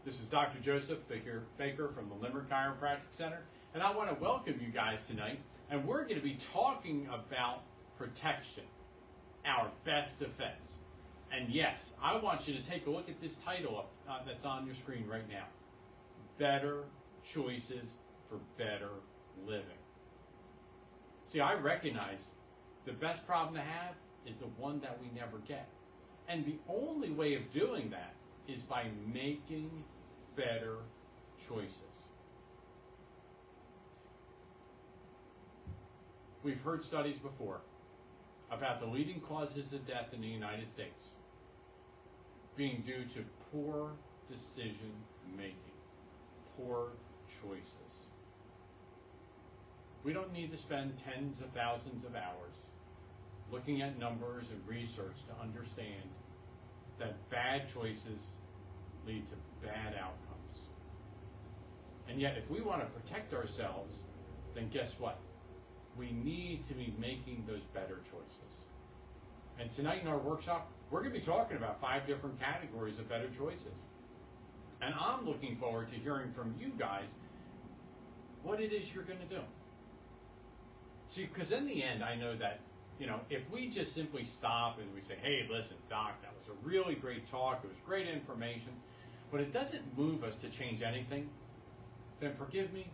This is Dr. Joseph Baker from the Limerick Chiropractic Center, and I want to welcome you guys tonight. And we're going to be talking about protection, our best defense. And yes, I want you to take a look at this title that's on your screen right now. Better choices for better living. See, I recognize the best problem to have is the one that we never get. And the only way of doing that is by making better choices. We've heard studies before about the leading causes of death in the United States being due to poor decision making, poor choices. We don't need to spend tens of thousands of hours looking at numbers and research to understand that bad choices lead to bad outcomes. And yet, if we want to protect ourselves, then guess what? We need to be making those better choices. And tonight in our workshop, we're going to be talking about 5 different categories of better choices. And I'm looking forward to hearing from you guys what it is you're going to do. See, because in the end, I know that, if we just simply stop and we say, hey, listen, Doc, that was a really great talk, it was great information, but it doesn't move us to change anything, then forgive me,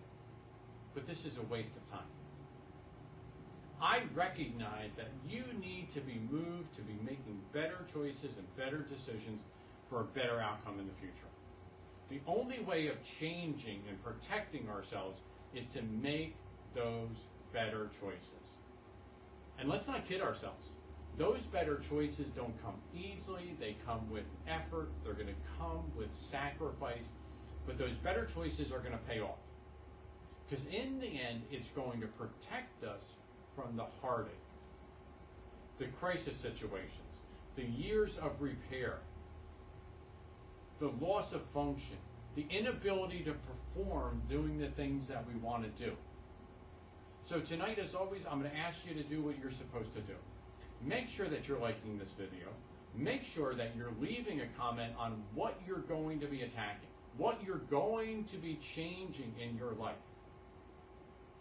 but this is a waste of time. I recognize that you need to be moved to be making better choices and better decisions for a better outcome in the future. The only way of changing and protecting ourselves is to make those better choices. And let's not kid ourselves. Those better choices don't come easily. They come with effort. They're going to come with sacrifice. But those better choices are going to pay off. Because in the end, it's going to protect us from the heartache, the crisis situations, the years of repair, the loss of function, the inability to perform doing the things that we want to do. So tonight, as always, I'm going to ask you to do what you're supposed to do. Make sure that you're liking this video. Make sure that you're leaving a comment on what you're going to be attacking, what you're going to be changing in your life.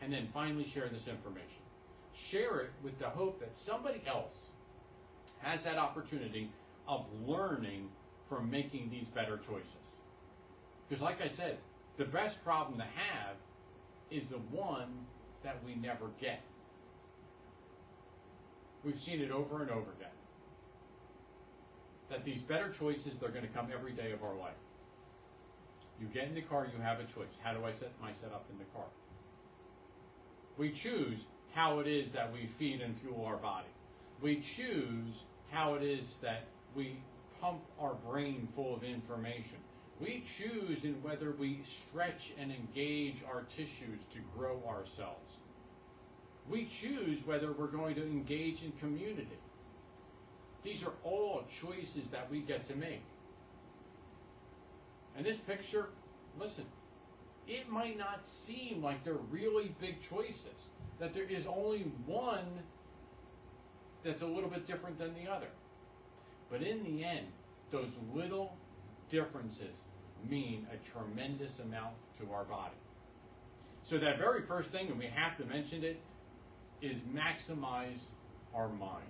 And then finally share this information. Share it with the hope that somebody else has that opportunity of learning from making these better choices. Because like I said, the best problem to have is the one that we never get. We've seen it over and over again. That these better choices, they're going to come every day of our life. You get in the car, you have a choice. How do I set my setup in the car? We choose how it is that we feed and fuel our body. We choose how it is that we pump our brain full of information. We choose in whether we stretch and engage our tissues to grow ourselves. We choose whether we're going to engage in community. These are all choices that we get to make. And this picture, listen, it might not seem like they're really big choices, that there is only one that's a little bit different than the other. But in the end, those little differences mean a tremendous amount to our body. So that very first thing, and we have to mention it, is maximize our mind.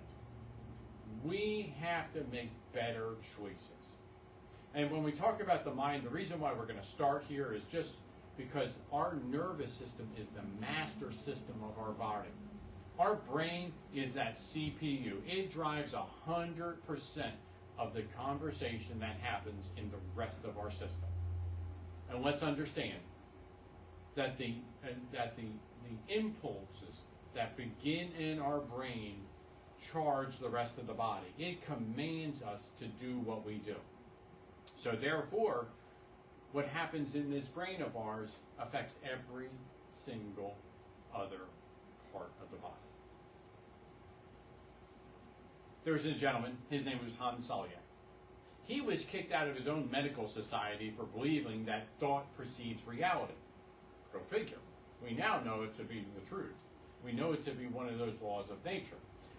We have to make better choices. And when we talk about the mind, the reason why we're going to start here is just because our nervous system is the master system of our body. Our brain is that CPU. It drives 100% of the conversation that happens in the rest of our system. And let's understand that the impulses that begin in our brain charge the rest of the body. It commands us to do what we do. So therefore, what happens in this brain of ours affects every single other part of the body. There was a gentleman, his name was Hans Salyak. He was kicked out of his own medical society for believing that thought precedes reality. Go figure. We now know it to be the truth. We know it to be one of those laws of nature.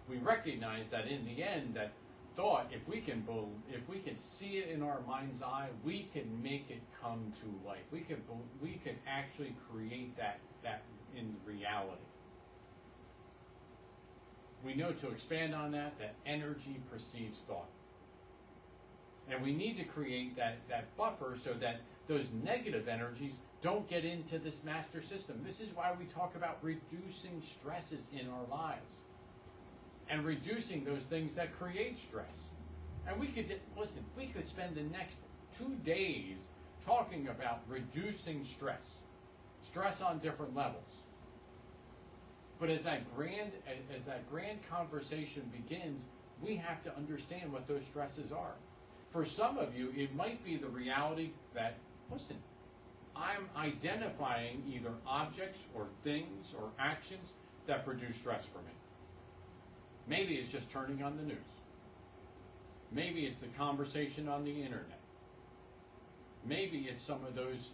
We recognize that in the end, that thought, if we can see it in our mind's eye, we can make it come to life. We can actually create that in reality. We know, to expand on that energy precedes thought. And we need to create that buffer so that those negative energies don't get into this master system. This is why we talk about reducing stresses in our lives and reducing those things that create stress. And we could spend the next 2 days talking about reducing stress on different levels. But as that grand conversation begins, we have to understand what those stresses are. For some of you, it might be the reality that, listen, I'm identifying either objects or things or actions that produce stress for me. Maybe it's just turning on the news. Maybe it's the conversation on the internet. Maybe it's some of those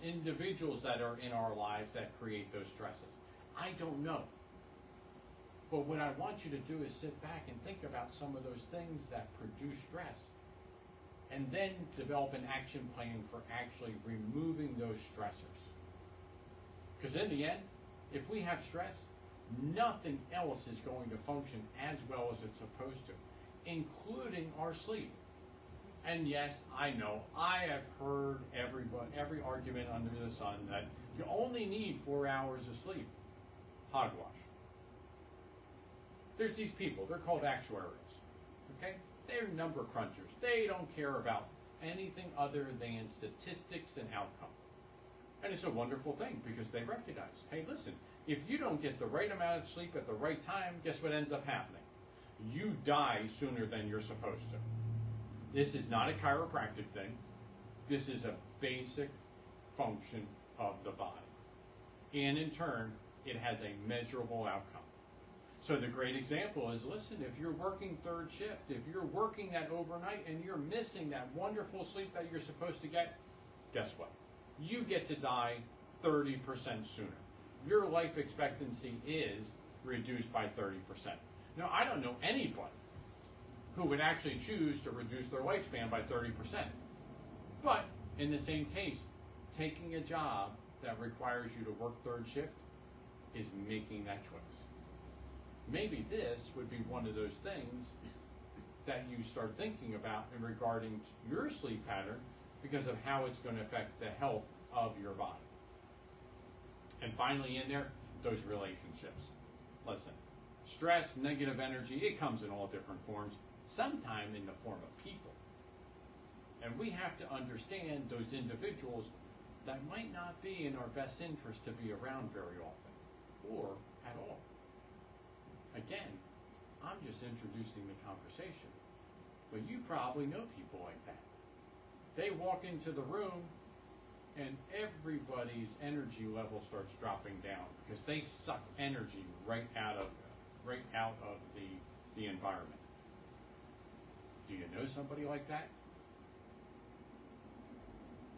individuals that are in our lives that create those stresses. I don't know. But what I want you to do is sit back and think about some of those things that produce stress, and then develop an action plan for actually removing those stressors. Because in the end, if we have stress, nothing else is going to function as well as it's supposed to, including our sleep. And yes, I know, I have heard every argument under the sun that you only need 4 hours of sleep. Hogwash. There's these people, they're called actuaries. Okay? They're number crunchers. They don't care about anything other than statistics and outcome. And it's a wonderful thing because they recognize, hey, listen, if you don't get the right amount of sleep at the right time, guess what ends up happening? You die sooner than you're supposed to. This is not a chiropractic thing. This is a basic function of the body. And in turn, it has a measurable outcome. So the great example is, listen, if you're working third shift, if you're working that overnight and you're missing that wonderful sleep that you're supposed to get, guess what? You get to die 30% sooner. Your life expectancy is reduced by 30%. Now, I don't know anybody who would actually choose to reduce their lifespan by 30%. But in the same case, taking a job that requires you to work third shift is making that choice. Maybe this would be one of those things that you start thinking about in regarding your sleep pattern because of how it's going to affect the health of your body. And finally in there, those relationships. Listen, stress, negative energy, it comes in all different forms, sometimes in the form of people. And we have to understand those individuals that might not be in our best interest to be around very often or at all. Again, I'm just introducing the conversation, but you probably know people like that. They walk into the room and everybody's energy level starts dropping down because they suck energy right out of the environment. Do you know somebody like that?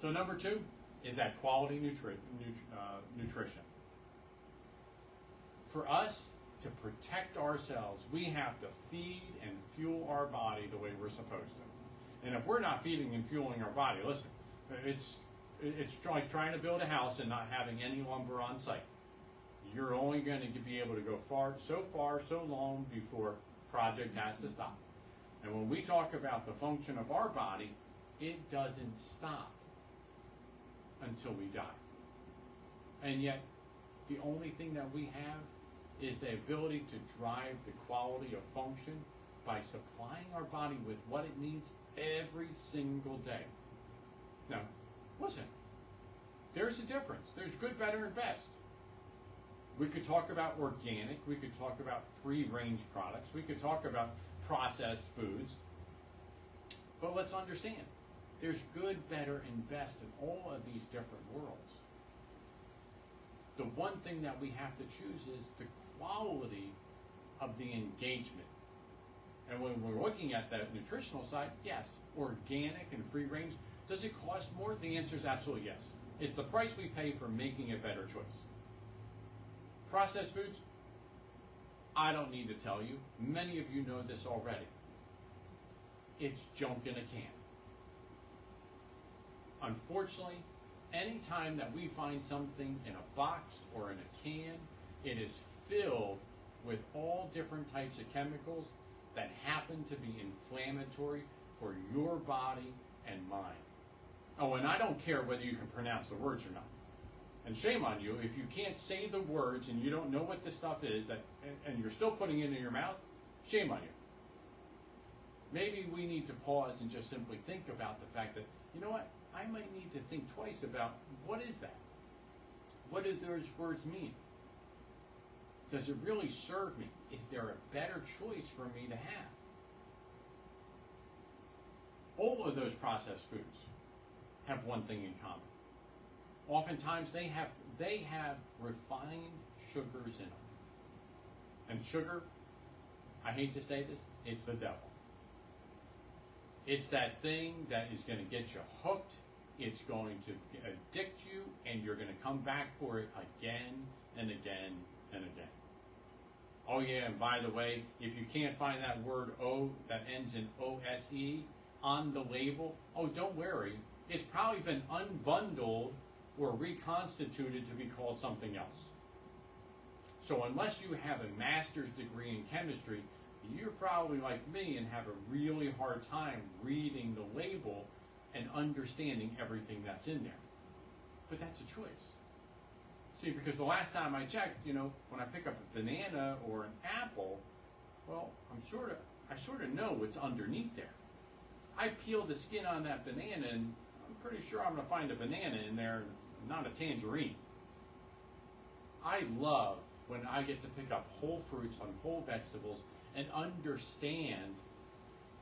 So number 2 is that quality nutrition. For us to protect ourselves, we have to feed and fuel our body the way we're supposed to. And if we're not feeding and fueling our body, listen, it's like trying to build a house and not having any lumber on site. You're only going to be able to go so long before project has to stop. And when we talk about the function of our body, it doesn't stop until we die. And yet, the only thing that we have is the ability to drive the quality of function by supplying our body with what it needs every single day. Now, listen, there's a difference. There's good, better, and best. We could talk about organic. We could talk about free-range products. We could talk about processed foods. But let's understand, there's good, better, and best in all of these different worlds. The one thing that we have to choose is the quality of the engagement. And when we're looking at the nutritional side, yes, organic and free range. Does it cost more? The answer is absolutely yes. It's the price we pay for making a better choice. Processed foods, I don't need to tell you. Many of you know this already. it's junk in a can. Unfortunately, anytime that we find something in a box or in a can, it is filled with all different types of chemicals that happen to be inflammatory for your body and mine. Oh, and I don't care whether you can pronounce the words or not. And shame on you if you can't say the words and you don't know what this stuff is, and you're still putting it in your mouth. Shame on you. Maybe we need to pause and just simply think about the fact that, you know what, I might need to think twice about what is that? What do those words mean? Does it really serve me? Is there a better choice for me to have? All of those processed foods have one thing in common. Oftentimes they have refined sugars in them. And sugar, I hate to say this, it's the devil. It's that thing that is going to get you hooked. It's going to addict you, and you're going to come back for it again and again and again. Oh yeah, and by the way, if you can't find that word O that ends in O-S-E on the label, oh, don't worry. It's probably been unbundled or reconstituted to be called something else. So unless you have a master's degree in chemistry, you're probably like me and have a really hard time reading the label and understanding everything that's in there. But that's a choice. See, because the last time I checked, when I pick up a banana or an apple, well, I sort of know what's underneath there. I peel the skin on that banana, and I'm pretty sure I'm going to find a banana in there, not a tangerine. I love when I get to pick up whole fruits and whole vegetables and understand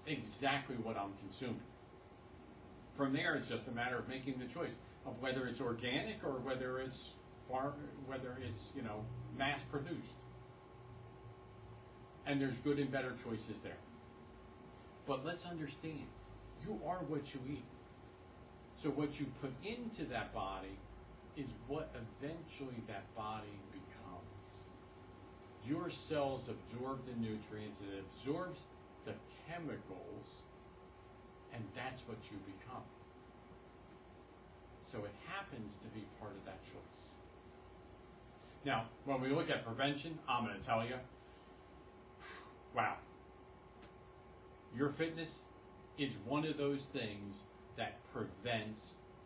exactly what I'm consuming. From there, it's just a matter of making the choice of whether it's organic or whether it's mass produced. And there's good and better choices there. But let's understand, you are what you eat. So what you put into that body is what eventually that body becomes. Your cells absorb the nutrients, it absorbs the chemicals, and that's what you become. So it happens to be part of that choice. Now, when we look at prevention, I'm going to tell you, wow, your fitness is one of those things that prevents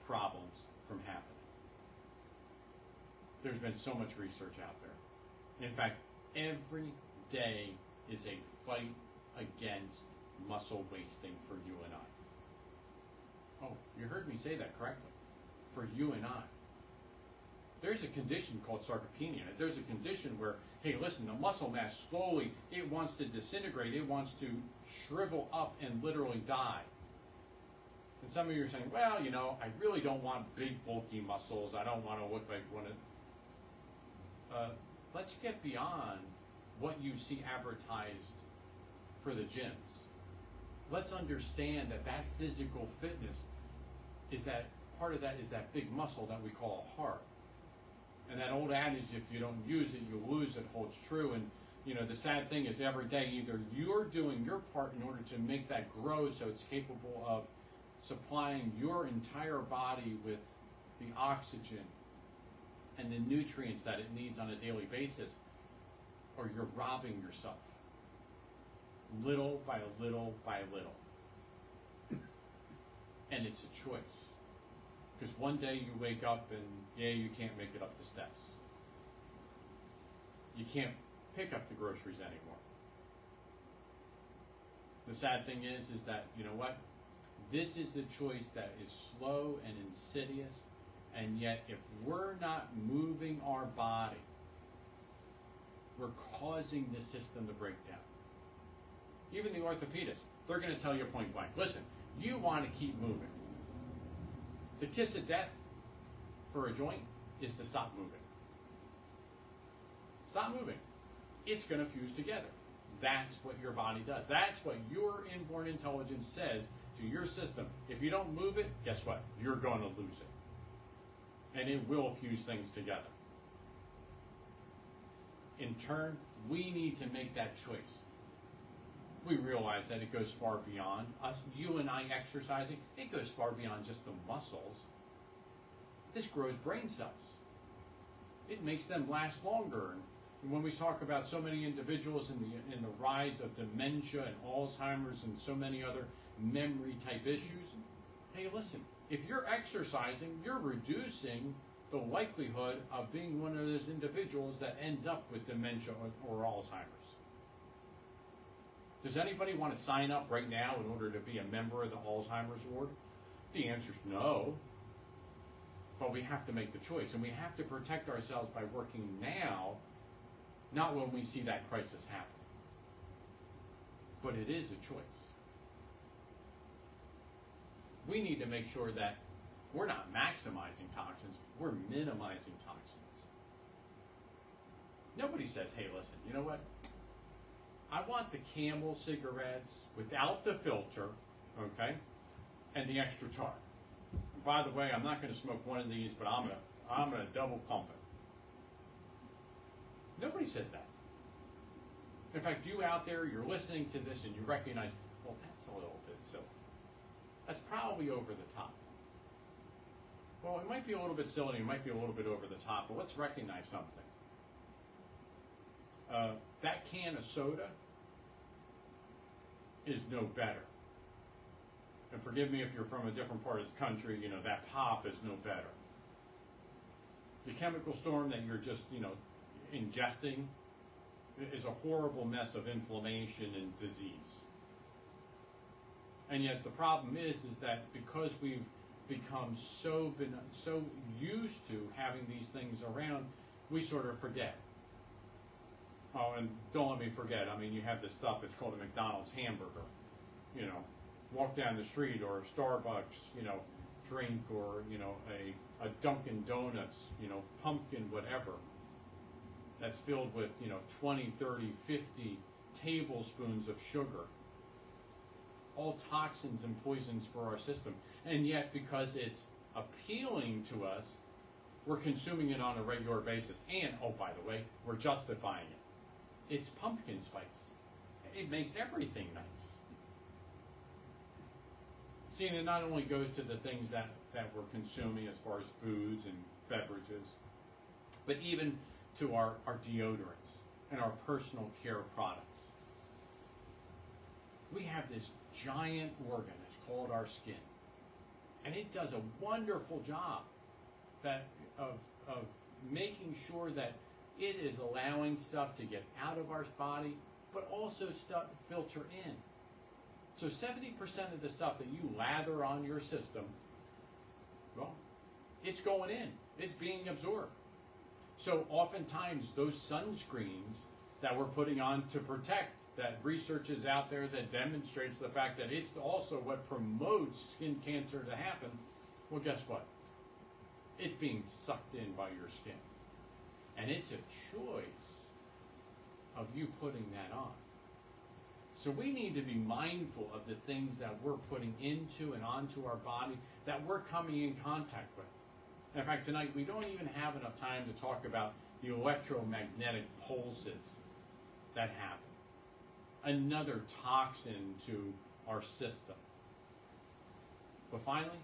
problems from happening. There's been so much research out there. In fact, every day is a fight against muscle wasting for you and I. Oh, you heard me say that correctly. For you and I. There's a condition called sarcopenia. There's a condition where, hey, listen, the muscle mass slowly, it wants to disintegrate. It wants to shrivel up and literally die. And some of you are saying, well, I really don't want big, bulky muscles. I don't want to look like one of... Let's get beyond what you see advertised for the gyms. Let's understand that physical fitness is that part of that is that big muscle that we call a heart. And that old adage, if you don't use it, you lose it, holds true. And, the sad thing is every day either you're doing your part in order to make that grow so it's capable of supplying your entire body with the oxygen and the nutrients that it needs on a daily basis, or you're robbing yourself little by little by little. And it's a choice. Because one day you wake up and, you can't make it up the steps. You can't pick up the groceries anymore. The sad thing is that, you know what? This is a choice that is slow and insidious, and yet if we're not moving our body, we're causing the system to break down. Even the orthopedists, they're going to tell you point blank, listen, you want to keep moving. The kiss of death for a joint is to stop moving. Stop moving. It's going to fuse together. That's what your body does. That's what your inborn intelligence says to your system. If you don't move it, guess what? You're going to lose it. And it will fuse things together. In turn, we need to make that choice. we realize that it goes far beyond us, you and I exercising. It goes far beyond just the muscles. This grows brain cells. It makes them last longer. And when we talk about so many individuals in the rise of dementia and Alzheimer's and so many other memory type issues, hey, listen, if you're exercising, you're reducing the likelihood of being one of those individuals that ends up with dementia or Alzheimer's. Does anybody want to sign up right now in order to be a member of the Alzheimer's ward? The answer is no. But we have to make the choice, and we have to protect ourselves by working now, not when we see that crisis happen. But it is a choice. We need to make sure that we're not maximizing toxins, we're minimizing toxins. Nobody says, hey, listen, you know what? I want the Camel cigarettes without the filter, okay, and the extra tar. And by the way, I'm not going to smoke one of these, but I'm gonna double pump it. Nobody says that. In fact, you out there, you're listening to this and you recognize, well, that's a little bit silly. That's probably over the top. Well, it might be a little bit silly, it might be a little bit over the top, but let's recognize something. That can of soda is no better. And forgive me if you're from a different part of the country, you know, that pop is no better. The chemical storm that you're just, you know, ingesting is a horrible mess of inflammation and disease. And yet the problem is that because we've become so used to having these things around, we sort of forget. Oh, and don't let me forget, I mean, you have this stuff, it's called a McDonald's hamburger. You know, walk down the street, or a Starbucks, you know, drink, or, you know, a Dunkin' Donuts, you know, pumpkin whatever, that's filled with, you know, 20, 30, 50 tablespoons of sugar. All toxins and poisons for our system. And yet, because it's appealing to us, we're consuming it on a regular basis. And, oh, by the way, we're justifying it. It's pumpkin spice. It makes everything nice. See, and it not only goes to the things that we're consuming as far as foods and beverages, but even to our deodorants and our personal care products. We have this giant organ, it's called our skin. And it does a wonderful job of making sure that it is allowing stuff to get out of our body, but also stuff filter in. So 70% of the stuff that you lather on your system, well, it's going in. It's being absorbed. So oftentimes those sunscreens that we're putting on to protect, that research is out there that demonstrates the fact that it's also what promotes skin cancer to happen, well, guess what? It's being sucked in by your skin. And it's a choice of you putting that on. So we need to be mindful of the things that we're putting into and onto our body that we're coming in contact with. In fact, tonight we don't even have enough time to talk about the electromagnetic pulses that happen. Another toxin to our system. But finally,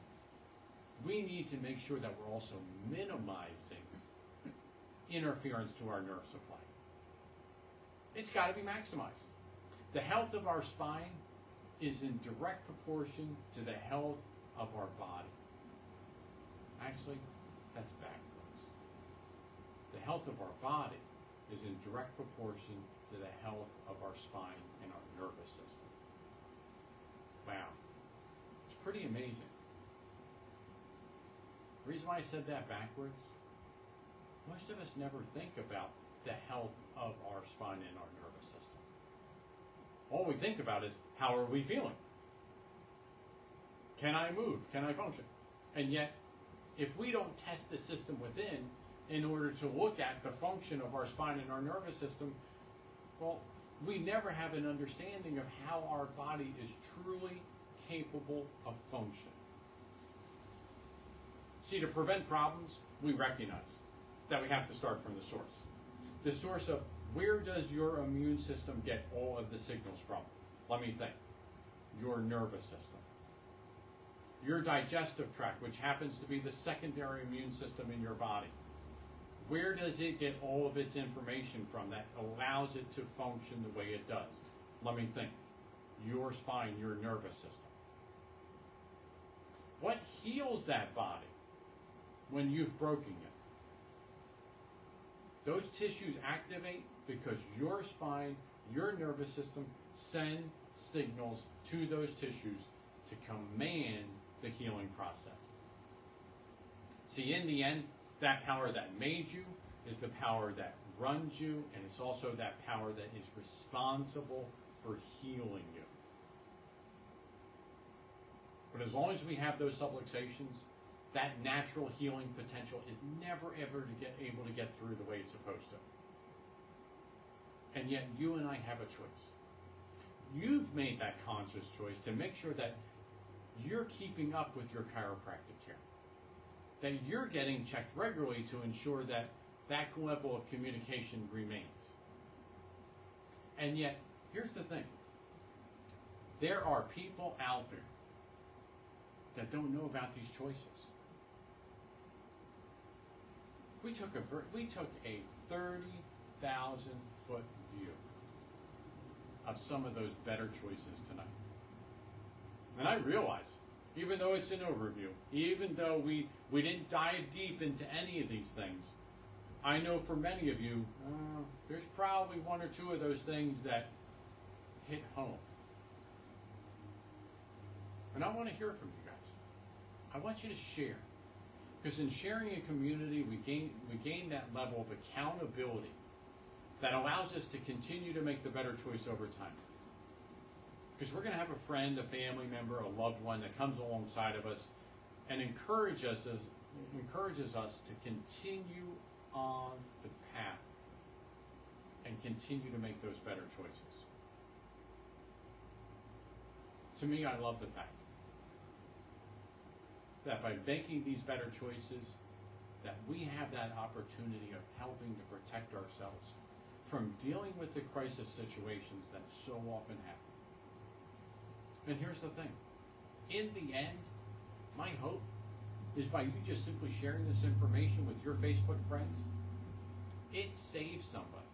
we need to make sure that we're also minimizing interference to our nerve supply. It's got to be maximized. The health of our spine is in direct proportion to the health of our body. Actually, that's backwards. The health of our body is in direct proportion to the health of our spine and our nervous system. Wow. It's pretty amazing. The reason why I said that backwards, most of us never think about the health of our spine and our nervous system. All we think about is, how are we feeling? Can I move? Can I function? And yet, if we don't test the system within in order to look at the function of our spine and our nervous system, well, we never have an understanding of how our body is truly capable of function. See, to prevent problems, we recognize that we have to start from the source. The source of where does your immune system get all of the signals from? Let me think. Your nervous system. Your digestive tract, which happens to be the secondary immune system in your body. Where does it get all of its information from that allows it to function the way it does? Let me think. Your spine, your nervous system. What heals that body when you've broken it? Those tissues activate because your spine, your nervous system send signals to those tissues to command the healing process. See, in the end, that power that made you is the power that runs you, and it's also that power that is responsible for healing you. But as long as we have those subluxations, that natural healing potential is never ever able to get through the way it's supposed to. And yet you and I have a choice. You've made that conscious choice to make sure that you're keeping up with your chiropractic care. That you're getting checked regularly to ensure that that level of communication remains. And yet, here's the thing. There are people out there that don't know about these choices. We took a 30,000-foot view of some of those better choices tonight. And I realize, even though it's an overview, even though we didn't dive deep into any of these things, I know for many of you, there's probably one or two of those things that hit home. And I want to hear from you guys. I want you to share. Because in sharing a community, we gain that level of accountability that allows us to continue to make the better choice over time. Because we're going to have a friend, a family member, a loved one that comes alongside of us and encourages us to continue on the path and continue to make those better choices. To me, I love the fact that by making these better choices, that we have that opportunity of helping to protect ourselves from dealing with the crisis situations that so often happen. And here's the thing. In the end, my hope is by you just simply sharing this information with your Facebook friends, it saves somebody.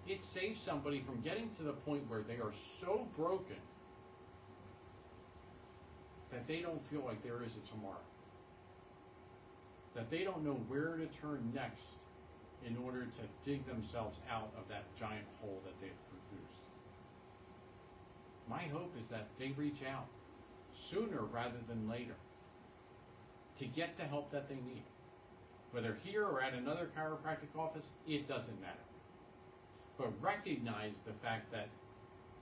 It saves somebody from getting to the point where they are so broken that they don't feel like there is a tomorrow. That they don't know where to turn next in order to dig themselves out of that giant hole that they've produced. My hope is that they reach out sooner rather than later to get the help that they need. Whether here or at another chiropractic office, it doesn't matter. But recognize the fact that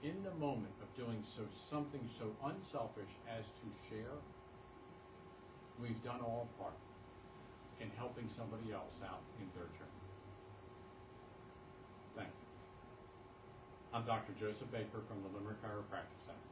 in the moment of doing something so unselfish as to share, we've done our part in helping somebody else out in their journey. Thank you. I'm Dr. Joseph Baker from the Limerick Chiropractic Center.